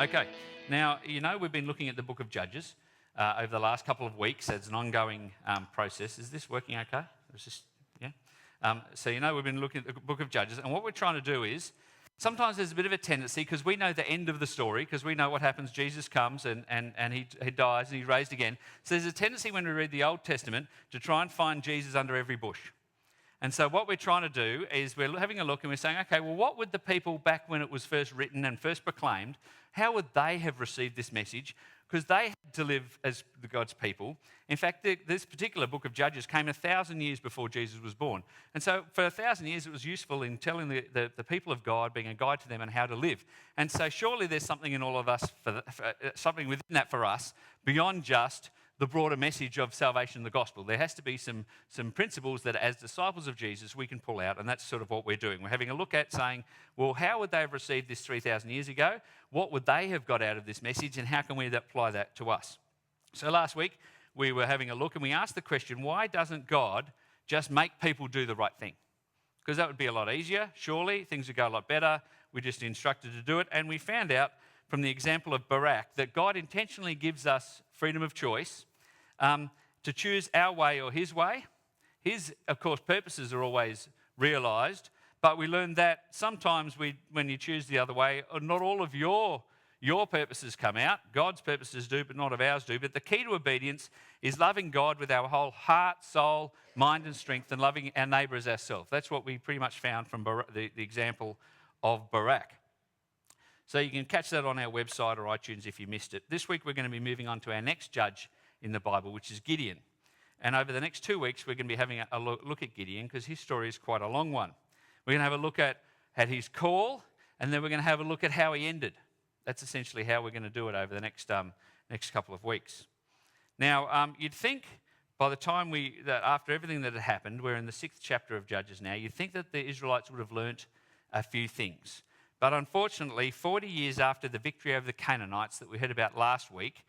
Okay, now, we've been looking at the book of Judges over the last couple of weeks as an ongoing process. Is this working okay? Yeah? We've been looking at the book of Judges, and what we're trying to do is, sometimes there's a bit of a tendency, because we know the end of the story, because we know what happens. Jesus comes and he dies and he's raised again. So there's a tendency when we read the Old Testament to try and find Jesus under every bush. And so what we're trying to do is we're having a look and we're saying, okay, well, what would the people back when it was first written and first proclaimed, how would they have received this message? Because they had to live as God's people. In fact, this particular book of Judges came 1,000 years before Jesus was born. And so for 1,000 years, it was useful in telling the people of God, being a guide to them on how to live. And so surely there's something in all of us, something within that for us, beyond just the broader message of salvation and the gospel. There has to be some principles that as disciples of Jesus we can pull out, and that's sort of what we're doing. We're having a look at saying, well, how would they have received this 3,000 years ago? What would they have got out of this message, and how can we apply that to us? So last week we were having a look and we asked the question, why doesn't God just make people do the right thing? Because that would be a lot easier, surely. Things would go a lot better. We're just instructed to do it. And we found out from the example of Barak that God intentionally gives us freedom of choice to choose our way or his way. His, of course, purposes are always realised, but we learn that sometimes when you choose the other way, not all of your purposes come out. God's purposes do, but not of ours do. But the key to obedience is loving God with our whole heart, soul, mind and strength, and loving our neighbour as ourselves. That's what we pretty much found from the example of Barak. So you can catch that on our website or iTunes if you missed it. This week we're going to be moving on to our next judge in the Bible, which is Gideon. And over the next 2 weeks, we're going to be having a look at Gideon, because his story is quite a long one. We're going to have a look at his call, and then we're going to have a look at how he ended. That's essentially how we're going to do it over the next couple of weeks. Now, you'd think by the time that after everything that had happened, we're in the 6th chapter of Judges now, you'd think that the Israelites would have learnt a few things. But unfortunately, 40 years after the victory over the Canaanites that we heard about last week,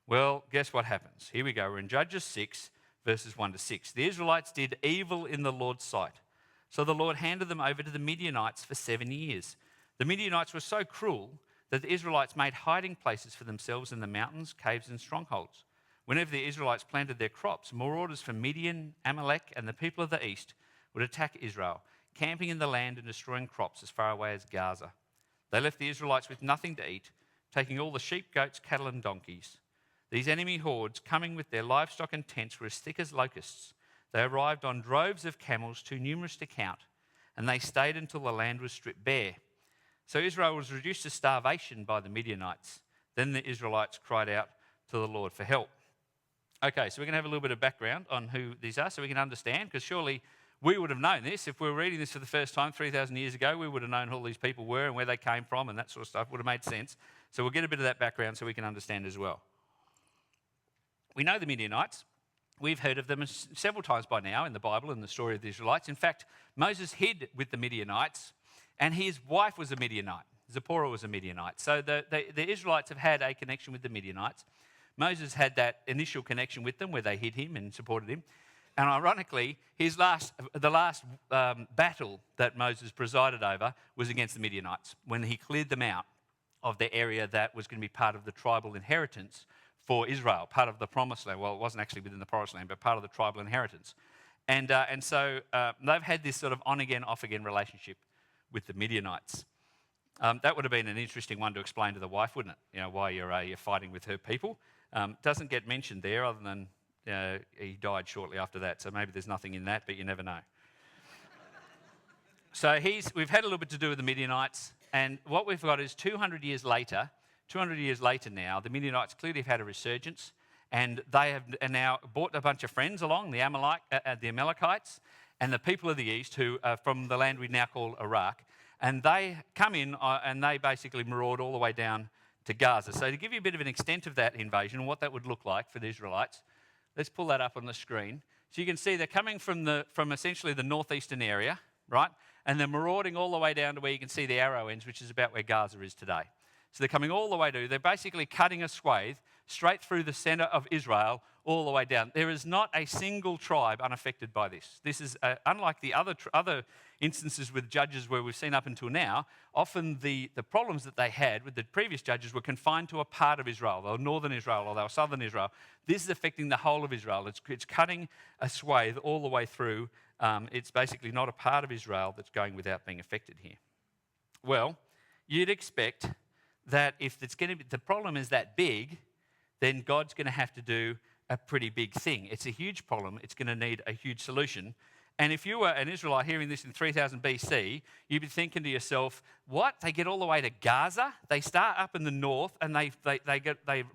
well, guess what happens? Here we go. We're in Judges 6, verses 1 to 6. The Israelites did evil in the Lord's sight. So the Lord handed them over to the Midianites for 7 years. The Midianites were so cruel that the Israelites made hiding places for themselves in the mountains, caves and strongholds. Whenever the Israelites planted their crops, marauders from Midian, Amalek and the people of the east would attack Israel, camping in the land and destroying crops as far away as Gaza. They left the Israelites with nothing to eat, taking all the sheep, goats, cattle and donkeys. These enemy hordes, coming with their livestock and tents, were as thick as locusts. They arrived on droves of camels, too numerous to count, and they stayed until the land was stripped bare. So Israel was reduced to starvation by the Midianites. Then the Israelites cried out to the Lord for help. Okay, so we're going to have a little bit of background on who these are so we can understand, because surely we would have known this. If we were reading this for the first time 3,000 years ago, we would have known who all these people were and where they came from and that sort of stuff. Would have made sense. So we'll get a bit of that background so we can understand as well. We know the Midianites. We've heard of them several times by now in the Bible and the story of the Israelites. In fact, Moses hid with the Midianites, and his wife was a Midianite. Zipporah was a Midianite. So the Israelites have had a connection with the Midianites. Moses had that initial connection with them where they hid him and supported him. And ironically, the last battle that Moses presided over was against the Midianites, when he cleared them out of the area that was going to be part of the tribal inheritance for Israel, part of the promised land. Well, it wasn't actually within the promised land, but part of the tribal inheritance. And so they've had this sort of on-again, off-again relationship with the Midianites. That would have been an interesting one to explain to the wife, wouldn't it? Why you're fighting with her people. Doesn't get mentioned there, other than he died shortly after that. So maybe there's nothing in that, but you never know. So we've had a little bit to do with the Midianites, and what we've got is 200 years later now, the Midianites clearly have had a resurgence, and they have now brought a bunch of friends along, the Amalekites, and the people of the east, who are from the land we now call Iraq, and they come in and they basically maraud all the way down to Gaza. So to give you a bit of an extent of that invasion and what that would look like for the Israelites, let's pull that up on the screen. So you can see they're coming from essentially the northeastern area, right? And they're marauding all the way down to where you can see the arrow ends, which is about where Gaza is today. So they're coming all the way to, they're basically cutting a swathe straight through the center of Israel all the way down. There is not a single tribe unaffected by this. This is, unlike the other instances with judges where we've seen up until now, often the problems that they had with the previous judges were confined to a part of Israel. They were northern Israel or they were southern Israel. This is affecting the whole of Israel. It's cutting a swathe all the way through. It's basically not a part of Israel that's going without being affected here. Well, you'd expect that if it's going to be, the problem is that big, then God's going to have to do a pretty big thing. It's a huge problem. It's going to need a huge solution. And if you were an Israelite hearing this in 3000 BC, you'd be thinking to yourself, what? They get all the way to Gaza? They start up in the north and they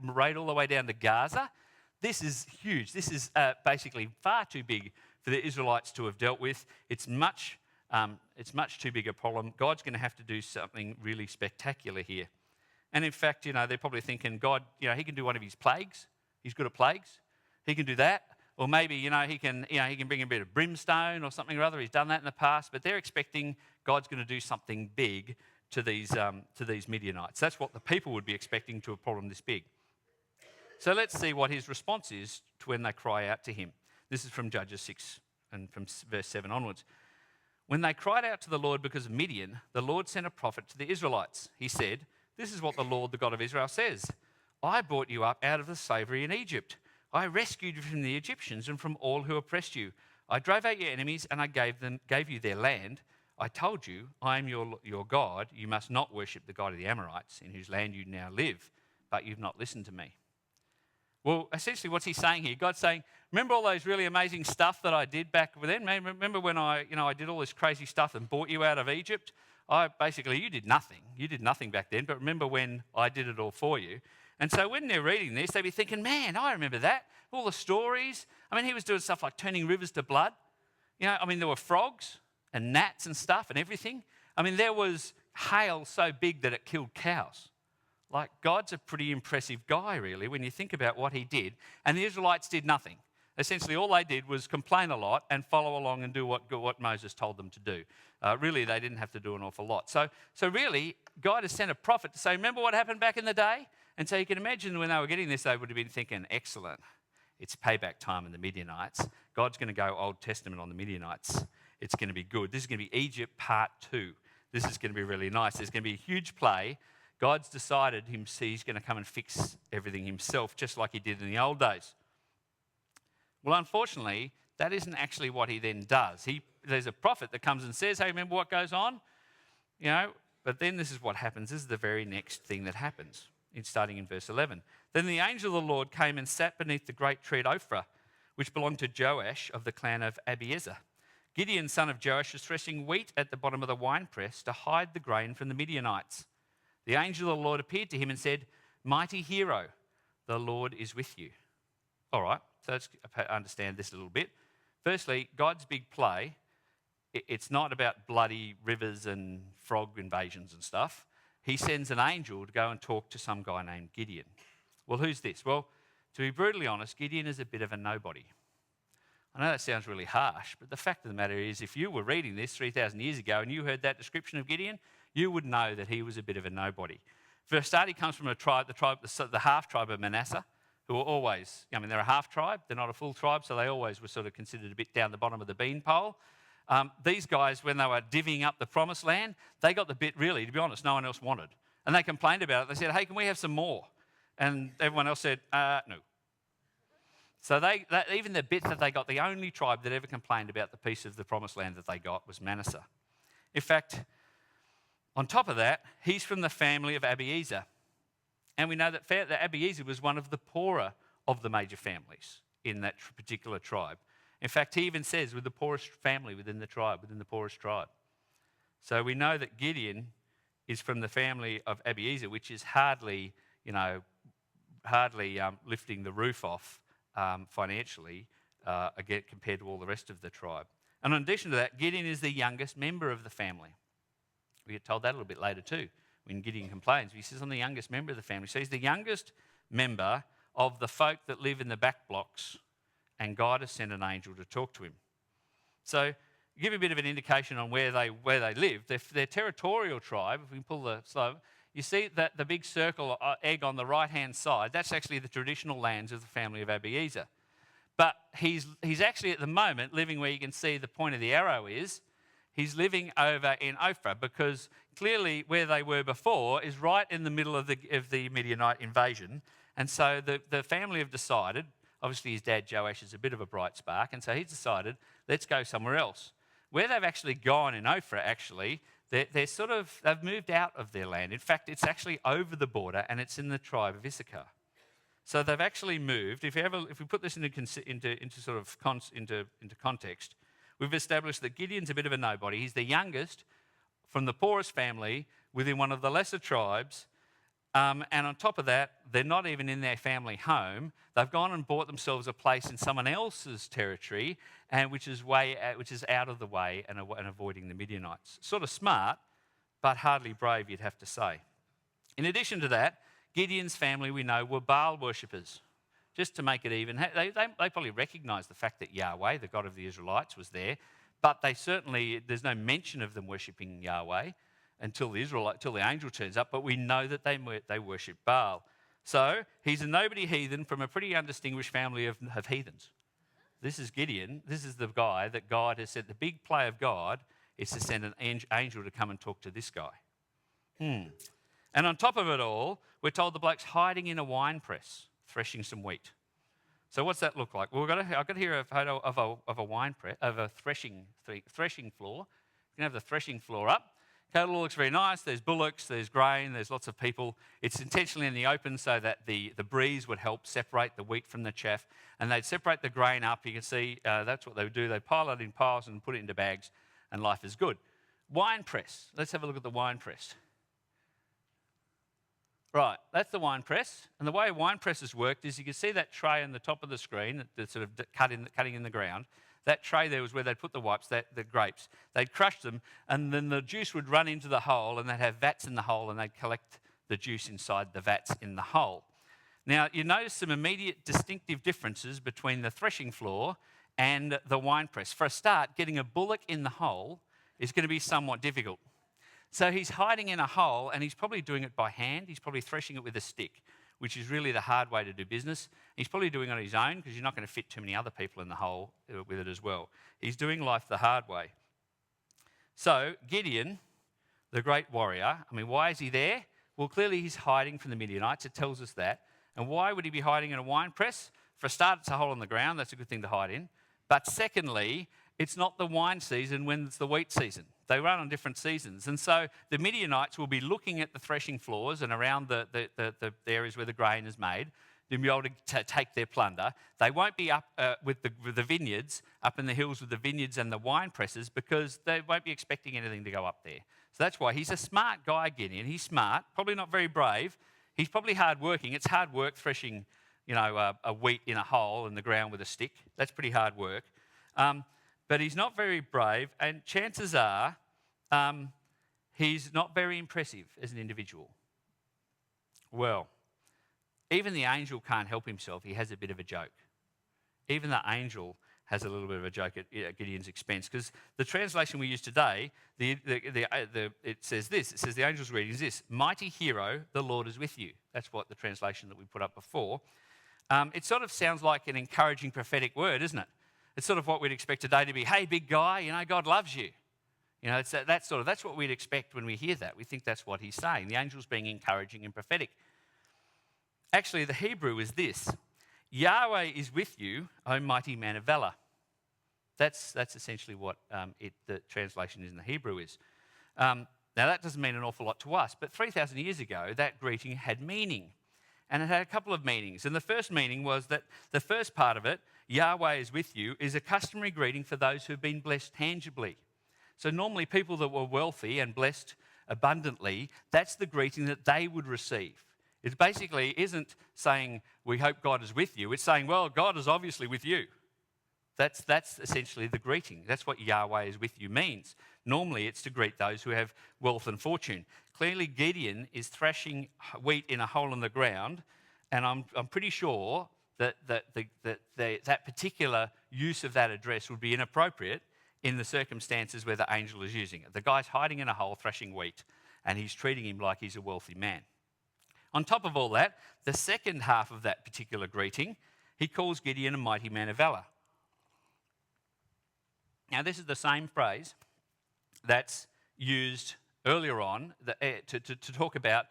raid all the way down to Gaza? This is huge. This is basically far too big for the Israelites to have dealt with. It's much too big a problem. God's going to have to do something really spectacular here. And in fact, they're probably thinking, God, he can do one of his plagues. He's good at plagues. He can do that. Or maybe, he can bring a bit of brimstone or something or other. He's done that in the past. But they're expecting God's going to do something big to these Midianites. That's what the people would be expecting to a problem this big. So let's see what his response is to when they cry out to him. This is from Judges 6 and from verse 7 onwards. When they cried out to the Lord because of Midian, the Lord sent a prophet to the Israelites. He said, "This is what the Lord, the God of Israel, says. I brought you up out of the slavery in Egypt. I rescued you from the Egyptians and from all who oppressed you. I drove out your enemies and I gave you their land. I told you, I am your God. You must not worship the God of the Amorites, in whose land you now live, but you've not listened to me." Well, essentially what's he saying here? God's saying, remember all those really amazing stuff that I did back then? Remember when I did all this crazy stuff and brought you out of Egypt? You did nothing. You did nothing back then, but remember when I did it all for you? And so when they're reading this, they'd be thinking, man, I remember that. All the stories. He was doing stuff like turning rivers to blood. There were frogs and gnats and stuff and everything. There was hail so big that it killed cows. Like, God's a pretty impressive guy, really, when you think about what he did. And the Israelites did nothing. Essentially, all they did was complain a lot and follow along and do what Moses told them to do. Really, they didn't have to do an awful lot. So really, God has sent a prophet to say, remember what happened back in the day? And so you can imagine when they were getting this, they would have been thinking, excellent, it's payback time in the Midianites. God's going to go Old Testament on the Midianites. It's going to be good. This is going to be Egypt part 2. This is going to be really nice. There's going to be a huge play. God's decided he's going to come and fix everything himself, just like he did in the old days. Well, unfortunately, that isn't actually what he then does. There's a prophet that comes and says, hey, remember what goes on? But then this is what happens. This is the very next thing that happens. It's starting in verse 11. Then the angel of the Lord came and sat beneath the great tree at Ophrah, which belonged to Joash of the clan of Abiezer. Gideon, son of Joash, was threshing wheat at the bottom of the winepress to hide the grain from the Midianites. The angel of the Lord appeared to him and said, "Mighty hero, the Lord is with you." All right, so let's understand this a little bit. Firstly, God's big play, it's not about bloody rivers and frog invasions and stuff. He sends an angel to go and talk to some guy named Gideon. Well, who's this? Well, to be brutally honest, Gideon is a bit of a nobody. I know that sounds really harsh, but the fact of the matter is, if you were reading this 3,000 years ago and you heard that description of Gideon, you would know that he was a bit of a nobody. For a start, he comes from the half tribe of Manasseh, who are always, they're a half tribe, they're not a full tribe, so they always were sort of considered a bit down the bottom of the beanpole. These guys, when they were divvying up the promised land, they got the bit really, to be honest, no one else wanted. And they complained about it. They said, hey, can we have some more? And everyone else said, no. So even the bit that they got, the only tribe that ever complained about the piece of the promised land that they got was Manasseh. In fact, on top of that, he's from the family of Abiezer. And we know that Abiezer was one of the poorer of the major families in that particular tribe. In fact, he even says with the poorest family within the tribe, within the poorest tribe. So we know that Gideon is from the family of Abiezer, which is hardly lifting the roof off financially again compared to all the rest of the tribe. And in addition to that, Gideon is the youngest member of the family. We get told that a little bit later too, when Gideon complains. He says, I'm the youngest member of the family. So he's the youngest member of the folk that live in the back blocks, and God has sent an angel to talk to him. So give you a bit of an indication on where they live. Their territorial tribe, if we can pull the slope, you see that the big circle egg on the right-hand side, that's actually the traditional lands of the family of Abiezer. But he's actually at the moment living where you can see the point of the arrow is. He's living over in Ophrah because clearly where they were before is right in the middle of the Midianite invasion. And so the family have decided, obviously his dad Joash is a bit of a bright spark, and so he's decided, let's go somewhere else. Where they've actually gone in Ophrah, actually, they've moved out of their land. In fact, it's actually over the border and it's in the tribe of Issachar. So they've actually moved. If we put this into context, we've established that Gideon's a bit of a nobody. He's the youngest from the poorest family within one of the lesser tribes. And on top of that, they're not even in their family home. They've gone and bought themselves a place in someone else's territory, and which is out of the way and avoiding the Midianites. Sort of smart, but hardly brave, you'd have to say. In addition to that, Gideon's family, we know, were Baal worshippers. Just to make it even, they probably recognised the fact that Yahweh, the God of the Israelites, was there, but there's no mention of them worshipping Yahweh until the angel turns up, but we know that they worship Baal. So he's a nobody heathen from a pretty undistinguished family of heathens. This is Gideon. This is the guy that God has said, the big play of God is to send an angel to come and talk to this guy. And on top of it all, we're told the bloke's hiding in a wine press, threshing some wheat. So what's that look like? Well, I've got here a photo of a wine press, of a threshing floor. You can have the threshing floor up. Okay, it all looks very nice. There's bullocks, there's grain, there's lots of people. It's intentionally in the open so that the breeze would help separate the wheat from the chaff. And they'd separate the grain up. You can see that's what they would do. They'd pile it in piles and put it into bags, and life is good. Wine press. Let's have a look at the wine press. Right, that's the wine press. And the way wine presses worked is you can see that tray on the top of the screen that's sort of cutting in the ground. That tray there was where they'd put the grapes. They'd crush them, and then the juice would run into the hole, and they'd have vats in the hole, and they'd collect the juice inside the vats in the hole. Now, you notice some immediate distinctive differences between the threshing floor and the wine press. For a start, getting a bullock in the hole is going to be somewhat difficult. So he's hiding in a hole, and he's probably doing it by hand. He's probably threshing it with a stick, which is really the hard way to do business. He's probably doing it on his own because you're not going to fit too many other people in the hole with it as well. He's doing life the hard way. So Gideon, the great warrior, why is he there? Well, clearly he's hiding from the Midianites. It tells us that. And why would he be hiding in a wine press? For a start, it's a hole in the ground. That's a good thing to hide in. But secondly, it's not the wine season when it's the wheat season. They run on different seasons. And so the Midianites will be looking at the threshing floors and around the areas where the grain is made to be able to take their plunder. They won't be up with the vineyards, up in the hills with the vineyards and the wine presses, because they won't be expecting anything to go up there. So that's why he's a smart guy, Gideon. He's smart, probably not very brave. He's probably hard-working. It's hard work threshing, a wheat in a hole in the ground with a stick. That's pretty hard work. But he's not very brave, and chances are he's not very impressive as an individual. Well, even the angel can't help himself. He has a bit of a joke. Even the angel has a little bit of a joke at Gideon's expense, because the translation we use today, it says this. It says the angel's reading is this: "Mighty hero, the Lord is with you." That's what the translation that we put up before. It sort of sounds like an encouraging prophetic word, isn't it? It's sort of what we'd expect today to be, hey, big guy, God loves you. It's that's what we'd expect when we hear that. We think that's what he's saying. The angel's being encouraging and prophetic. Actually, the Hebrew is this: Yahweh is with you, O mighty man of valor. That's essentially what the translation in the Hebrew is. Now, that doesn't mean an awful lot to us, but 3,000 years ago, that greeting had meaning. And it had a couple of meanings. And the first meaning was that the first part of it, Yahweh is with you, is a customary greeting for those who've been blessed tangibly. So normally people that were wealthy and blessed abundantly, that's the greeting that they would receive. It basically isn't saying, we hope God is with you. It's saying, well, God is obviously with you. That's essentially the greeting. That's what Yahweh is with you means. Normally it's to greet those who have wealth and fortune. Clearly Gideon is threshing wheat in a hole in the ground, and I'm pretty sure that particular use of that address would be inappropriate in the circumstances where the angel is using it. The guy's hiding in a hole threshing wheat, and he's treating him like he's a wealthy man. On top of all that, the second half of that particular greeting, he calls Gideon a mighty man of valor. Now, this is the same phrase that's used earlier on to talk about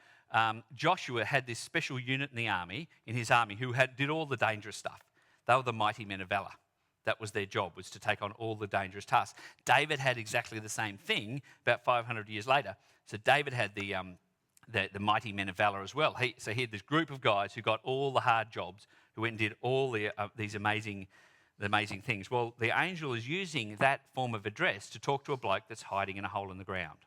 Joshua had this special unit in his army who did all the dangerous stuff. They were the mighty men of valor. That was their job, was to take on all the dangerous tasks. David had exactly the same thing about 500 years later. So David had the mighty men of valor as well. So he had this group of guys who got all the hard jobs, who went and did all these amazing things. Well, the angel is using that form of address to talk to a bloke that's hiding in a hole in the ground.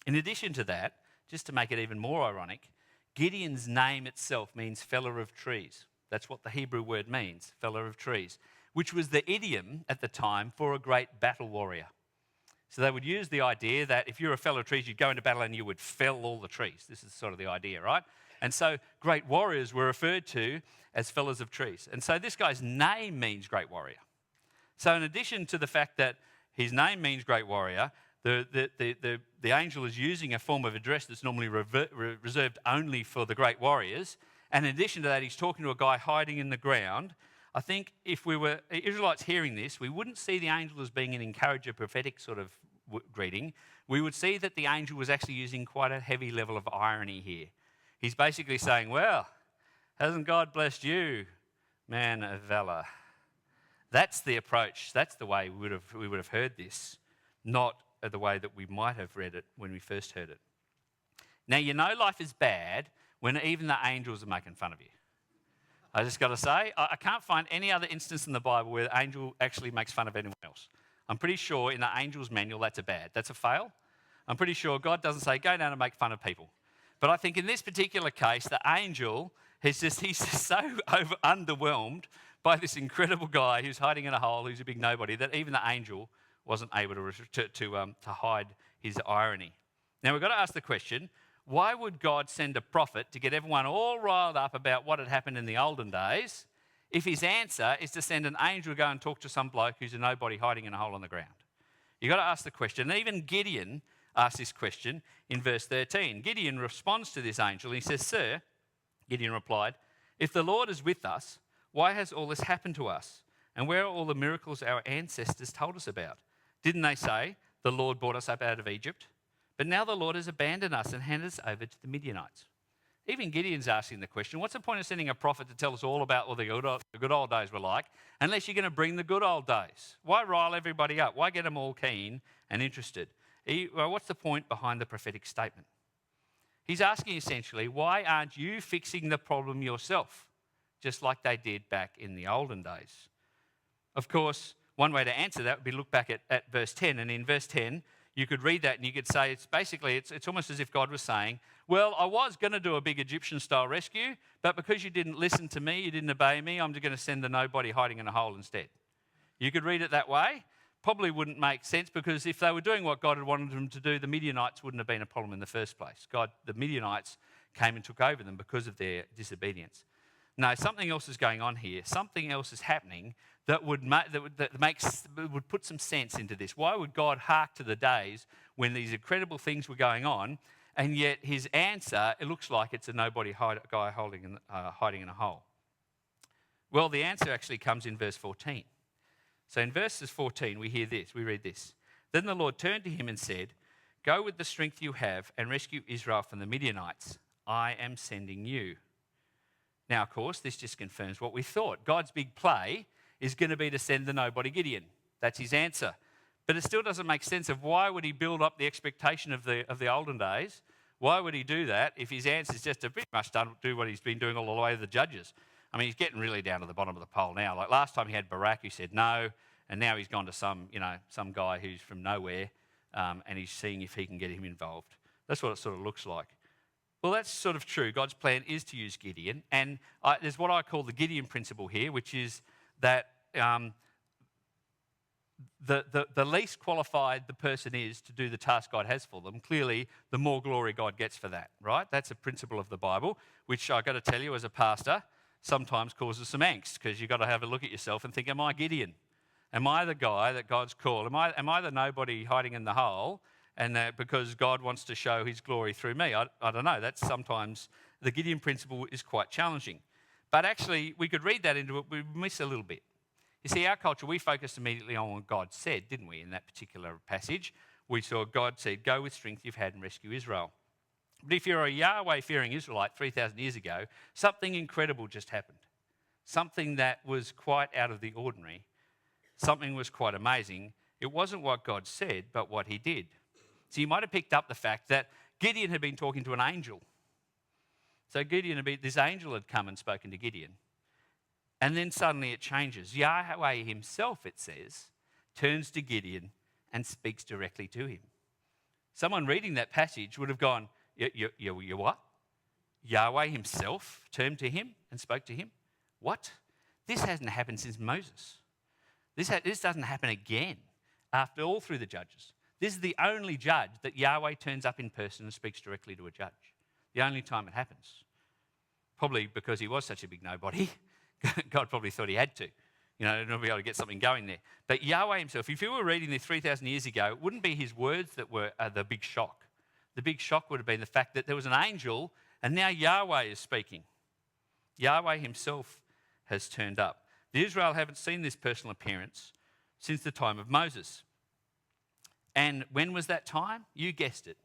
In addition to that, just to make it even more ironic, Gideon's name itself means feller of trees. That's what the Hebrew word means, feller of trees, which was the idiom at the time for a great battle warrior. So they would use the idea that if you're a feller of trees, you'd go into battle and you would fell all the trees. This is sort of the idea, right? And so great warriors were referred to as fellers of trees. And so this guy's name means great warrior. So in addition to the fact that his name means great warrior, the angel is using a form of address that's normally reserved only for the great warriors. And in addition to that, he's talking to a guy hiding in the ground. I think if we were Israelites hearing this, we wouldn't see the angel as being an encourager, prophetic sort of greeting. We would see that the angel was actually using quite a heavy level of irony here. He's basically saying, well, hasn't God blessed you, man of valor? That's the approach. That's the way we would have heard this, not the way that we might have read it when we first heard it. Now, you know life is bad when even the angels are making fun of you. I just got to say, I can't find any other instance in the Bible where the angel actually makes fun of anyone else. I'm pretty sure in the angel's manual that's a fail. I'm pretty sure God doesn't say, go down and make fun of people. But I think in this particular case, the angel, he's just so underwhelmed by this incredible guy who's hiding in a hole, who's a big nobody, that even the angel wasn't able to hide his irony. Now, we've got to ask the question, why would God send a prophet to get everyone all riled up about what had happened in the olden days if his answer is to send an angel to go and talk to some bloke who's a nobody hiding in a hole in the ground? You've got to ask the question. And even Gideon asked this question in verse 13. Gideon responds to this angel. He says, Sir, Gideon replied, if the Lord is with us, why has all this happened to us? And where are all the miracles our ancestors told us about? Didn't they say, the Lord brought us up out of Egypt? But now the Lord has abandoned us and handed us over to the Midianites. Even Gideon's asking the question, what's the point of sending a prophet to tell us all about what the good old days were like, unless you're going to bring the good old days? Why rile everybody up? Why get them all keen and interested? What's the point behind the prophetic statement? He's asking essentially, why aren't you fixing the problem yourself, just like they did back in the olden days? Of course, one way to answer that would be look back at verse 10. And in verse 10, you could read that and you could say it's almost as if God was saying, well, I was going to do a big Egyptian-style rescue, but because you didn't listen to me, you didn't obey me, I'm just going to send the nobody hiding in a hole instead. You could read it that way. Probably wouldn't make sense, because if they were doing what God had wanted them to do, the Midianites wouldn't have been a problem in the first place. The Midianites came and took over them because of their disobedience. No, something else is going on here. Something else is happening that would put some sense into this. Why would God hark to the days when these incredible things were going on, and yet his answer, it looks like it's a nobody guy hiding in a hole? Well, the answer actually comes in verse 14. So in verses 14, we read this. Then the Lord turned to him and said, go with the strength you have and rescue Israel from the Midianites. I am sending you. Now, of course, this just confirms what we thought. God's big play is going to be to send the nobody Gideon. That's his answer. But it still doesn't make sense of why would he build up the expectation of the olden days? Why would he do that if his answer is just to pretty much do what he's been doing all the way to the judges? I mean, he's getting really down to the bottom of the pole now. Like last time he had Barak, who said no, and now he's gone to some guy who's from nowhere, and he's seeing if he can get him involved. That's what it sort of looks like. Well, that's sort of true. God's plan is to use Gideon, and there's what I call the Gideon principle here, which is that the least qualified the person is to do the task God has for them, clearly the more glory God gets for that, right? That's a principle of the Bible, which I've got to tell you as a pastor sometimes causes some angst, because you've got to have a look at yourself and think, am I Gideon? Am I the guy that God's called? Am I the nobody hiding in the hole? and because God wants to show his glory through me. I don't know. That's sometimes the Gideon principle is quite challenging. But actually, we could read that into it, we miss a little bit. You see, our culture, we focused immediately on what God said, didn't we, in that particular passage? We saw God said, go with strength you've had and rescue Israel. But if you're a Yahweh-fearing Israelite 3,000 years ago, something incredible just happened. Something that was quite out of the ordinary. Something was quite amazing. It wasn't what God said, but what he did. So you might have picked up the fact that Gideon had been talking to an angel. So this angel had come and spoken to Gideon. And then suddenly it changes. Yahweh himself, it says, turns to Gideon and speaks directly to him. Someone reading that passage would have gone, you what? Yahweh himself turned to him and spoke to him? What? This hasn't happened since Moses. This doesn't happen again after all through the judges. This is the only judge that Yahweh turns up in person and speaks directly to a judge. The only time it happens. Probably because he was such a big nobody. God probably thought he had to, not be able to get something going there. But Yahweh himself, if you were reading this 3,000 years ago, it wouldn't be his words that were the big shock. The big shock would have been the fact that there was an angel and now Yahweh is speaking. Yahweh himself has turned up. The Israel haven't seen this personal appearance since the time of Moses. And when was that time? You guessed it.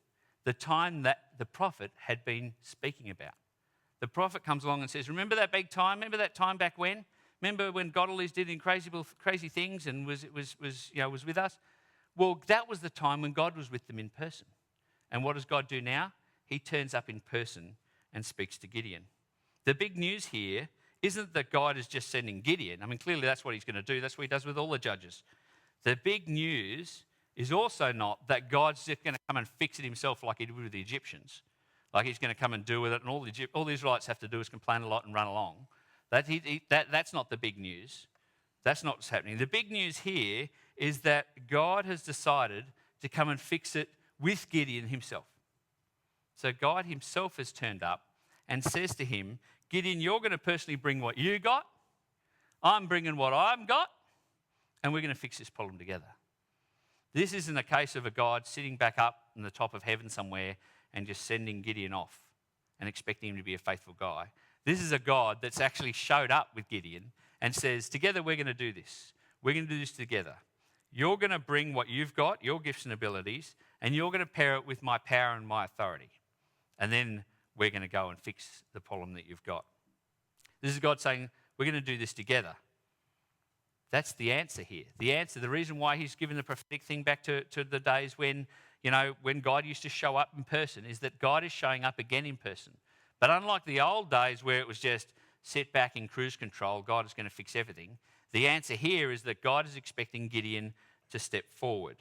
The time that the prophet had been speaking about. The prophet comes along and says, remember that big time? Remember that time back when? Remember when God always did crazy things and was with us? Well, that was the time when God was with them in person. And what does God do now? He turns up in person and speaks to Gideon. The big news here isn't that God is just sending Gideon. I mean, clearly that's what he's going to do. That's what he does with all the judges. The big news is also not that God's just going to come and fix it himself like he did with the Egyptians. Like he's going to come and do with it, and all the Israelites have to do is complain a lot and run along. That's not the big news. That's not what's happening. The big news here is that God has decided to come and fix it with Gideon himself. So God himself has turned up and says to him, Gideon, you're going to personally bring what you got. I'm bringing what I've got, and we're going to fix this problem together. This isn't a case of a God sitting back up in the top of heaven somewhere and just sending Gideon off and expecting him to be a faithful guy. This is a God that's actually showed up with Gideon and says, together we're going to do this. We're going to do this together. You're going to bring what you've got, your gifts and abilities, and you're going to pair it with my power and my authority. And then we're going to go and fix the problem that you've got. This is God saying, we're going to do this together. That's the answer here. The reason why he's given the prophetic thing back to the days when God used to show up in person is that God is showing up again in person. But unlike the old days where it was just sit back in cruise control, God is going to fix everything, the answer here is that God is expecting Gideon to step forward.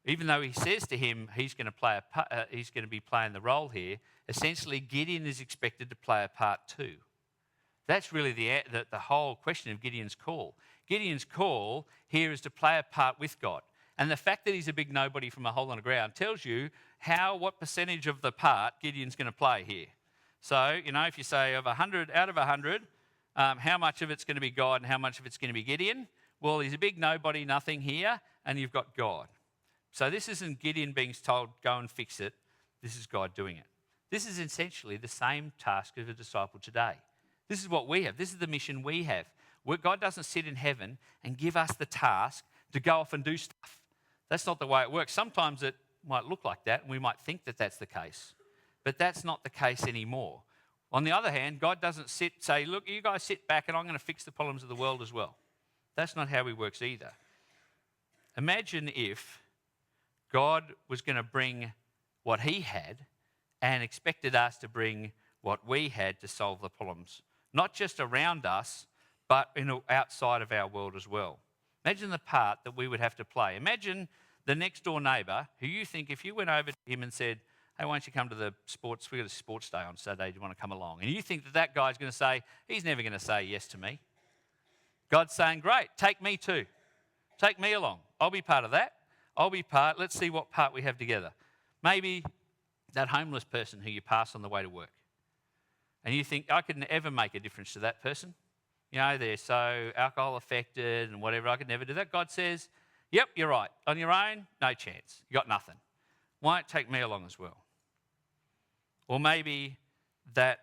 Even though he says to him he's going to be playing the role here, essentially Gideon is expected to play a part too. That's really the whole question of Gideon's call. Gideon's call here is to play a part with God. And the fact that he's a big nobody from a hole in the ground tells you what percentage of the part Gideon's going to play here. So, if you say out of 100, how much of it's going to be God and how much of it's going to be Gideon? Well, he's a big nobody, nothing here, and you've got God. So this isn't Gideon being told, go and fix it. This is God doing it. This is essentially the same task of a disciple today. This is what we have. This is the mission we have. God doesn't sit in heaven and give us the task to go off and do stuff. That's not the way it works. Sometimes it might look like that, and we might think that that's the case. But that's not the case anymore. On the other hand, God doesn't say, look, you guys sit back and I'm going to fix the problems of the world as well. That's not how he works either. Imagine if God was going to bring what he had and expected us to bring what we had to solve the problems, not just around us, but outside of our world as well. Imagine the part that we would have to play. Imagine the next door neighbour who you think if you went over to him and said, hey, why don't you come to we've got a sports day on Saturday, do you want to come along? And you think that guy's going to say, he's never going to say yes to me. God's saying, great, take me too. Take me along. I'll be part of that. Let's see what part we have together. Maybe that homeless person who you pass on the way to work. And you think, I could never make a difference to that person. They're so alcohol affected and whatever, I could never do that. God says, yep, you're right. On your own, no chance. You got nothing. Why not take me along as well? Or maybe that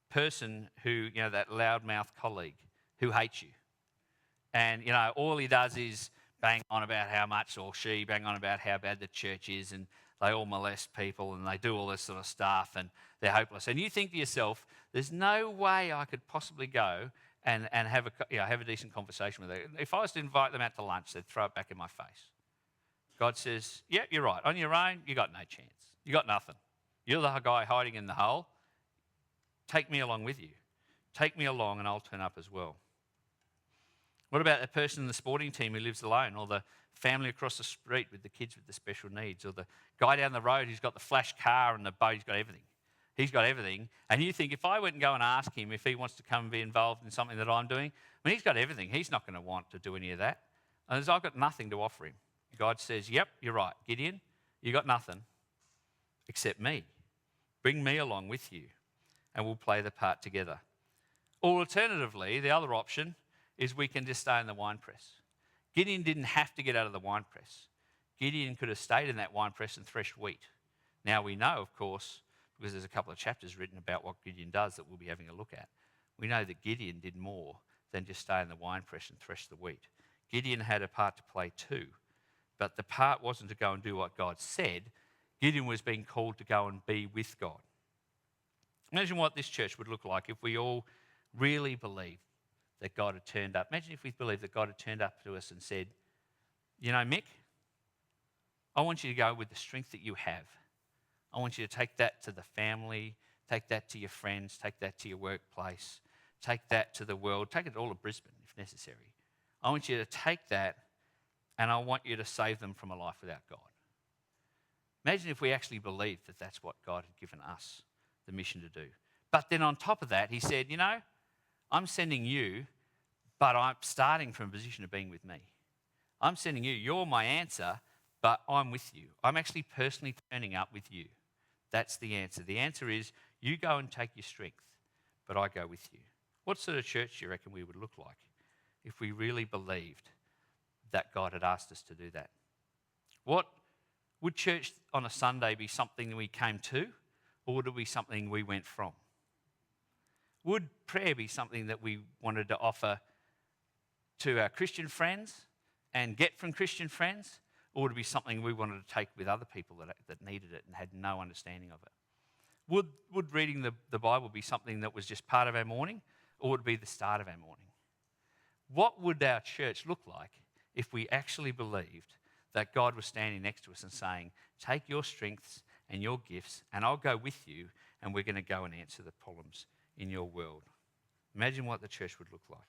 person who, that loudmouth colleague who hates you. And, all he does is bang on about how much, or she bang on about how bad the church is, and they all molest people and they do all this sort of stuff and they're hopeless. And you think to yourself, there's no way I could possibly go and have a decent conversation with them. If I was to invite them out to lunch, they'd throw it back in my face. God says, yeah, you're right. On your own, you got no chance. You got nothing. You're the guy hiding in the hole. Take me along with you. Take me along and I'll turn up as well. What about the person in the sporting team who lives alone, or the family across the street with the kids with the special needs, or the guy down the road who's got the flash car and the boat? He's got everything. He's got everything. And you think, if I went and go and ask him if he wants to come and be involved in something that I'm doing, he's got everything. He's not going to want to do any of that. And I've got nothing to offer him. God says, yep, you're right, Gideon, you got nothing except me. Bring me along with you and we'll play the part together. Or alternatively, the other option is we can just stay in the winepress. Gideon didn't have to get out of the winepress. Gideon could have stayed in that winepress and threshed wheat. Now we know, of course, because there's a couple of chapters written about what Gideon does that we'll be having a look at. We know that Gideon did more than just stay in the winepress and thresh the wheat. Gideon had a part to play too, but the part wasn't to go and do what God said. Gideon was being called to go and be with God. Imagine what this church would look like if we all really believed that God had turned up. Imagine if we believed that God had turned up to us and said, Mick, I want you to go with the strength that you have. I want you to take that to the family, take that to your friends, take that to your workplace, take that to the world, take it all to Brisbane if necessary. I want you to take that and I want you to save them from a life without God. Imagine if we actually believed that that's what God had given us the mission to do. But then on top of that, he said, I'm sending you, but I'm starting from a position of being with me. I'm sending you. You're my answer, but I'm with you. I'm actually personally turning up with you. That's the answer. The answer is you go and take your strength, but I go with you. What sort of church do you reckon we would look like if we really believed that God had asked us to do that? Would church on a Sunday be something we came to, or would it be something we went from? Would prayer be something that we wanted to offer to our Christian friends and get from Christian friends, or would it be something we wanted to take with other people that needed it and had no understanding of it? Would reading the Bible be something that was just part of our morning, or would it be the start of our morning? What would our church look like if we actually believed that God was standing next to us and saying, take your strengths and your gifts and I'll go with you and we're going to go and answer the problems in your world? Imagine what the church would look like.